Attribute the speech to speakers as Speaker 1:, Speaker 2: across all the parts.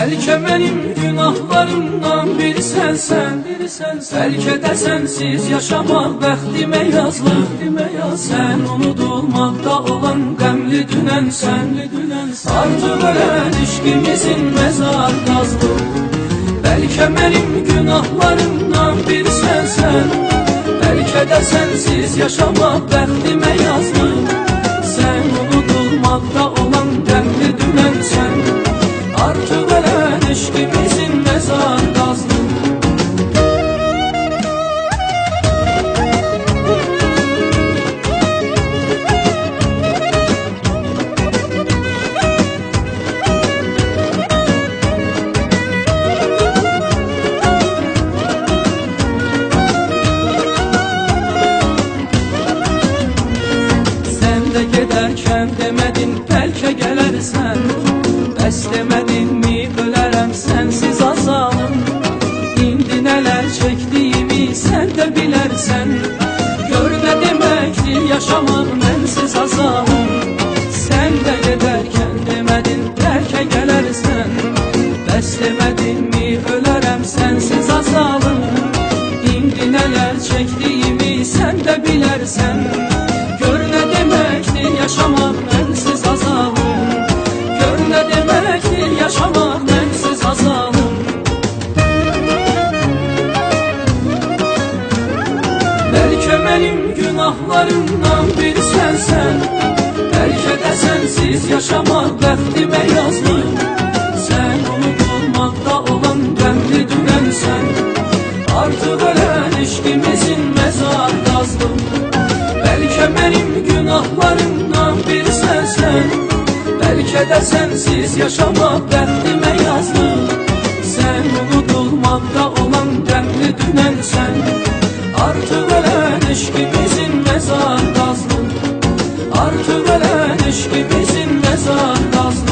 Speaker 1: Bəlkə mənim günahlarımdan biri sənsən, bəlkə də sənsiz yaşamaq bəxtimə yazılıb. Sən unudulmaqda olan qəmli dünənsən, artıq ölən işqimizin məzar qazılıb. Bəlkə mənim günahlarımdan biri sənsən, bəlkə də sənsiz yaşamaq bəxtimə yazılıb. Sən unudulmaqda olan qəmli dünənsən, artıq ölən işqimizin məzar qazılıb. Sən də gedərkən demədin bəlkə gələrsən, bəs demədinmi ölərəm sənsiz azalım. İndi nələr çəkdiyimi sən də bilərsən, gör nə deməkdir yaşamaq mənsiz azalım. Sən də gedərkən demədin bəlkə gələrsən, bəs demədinmi ölərəm sənsiz azalım. İndi nələr çəkdiyimi sən də bilərsən, gör nə deməkdir yaşamaq mənsiz azalım. Gör nə deməkdir yaşamaq mənsiz azalım. Bəlkə mənim günahlarımdan biri sənsən, bəlkə də sənsiz yaşamaq bəxtimə yazılıb. Sən unudulmaqda olan qəmli dünənsən, artıq ölən işqimizin məzar qazılıb. Bəlkə mənim günahlarımdan biri sənsən, bəlkə də sənsiz yaşamaq bəxtimə yazılıb. Sən unudulmaqda olan qəmli dünənsən, artıq ölən işqimizin məzar qazılıb. Artıq ölən işqimizin məzar qazılıb.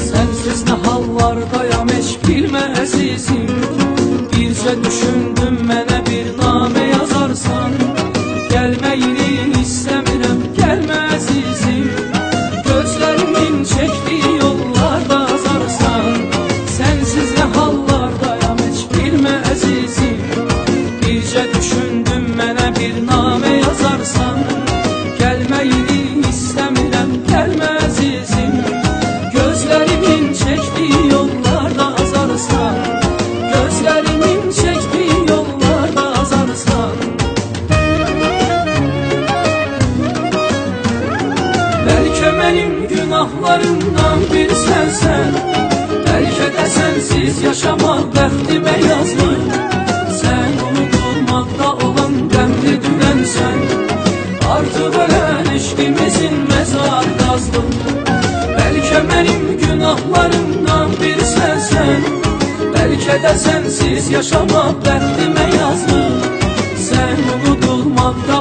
Speaker 1: Sənsiz nə hallardayam heç bilmə əzizim, bircə düşündüm mənə bir namə yazarsan. Gəlməyini istəmirəm, gəlmə əzizim, gözlərimin çəkdiyi yollarda azarsan. Sənsiz nə hallardayam heç bilmə əzizim, bircə düşündüm mənə bir namə yazarsan. Gəlməyini istəmirəm, gəlmə əzizim, gözlərimin çəkdiyi yollarda azarsan. Gözlərimin çəkdiyi yollarda azarsan. Bəlkə mənim günahlarımdan biri sənsən, bəlkə də sənsiz yaşamaq bəxtimə yazılıb. Sən unudulmaqda olan qəmli dünənsən, artıq ölən işqimizin məzar qazılıb. Bəlkə mənim günahlarımdan biri sənsən, bəlkə də sənsiz yaşamaq bəxtimə yazılıb. Sən unudulmaqda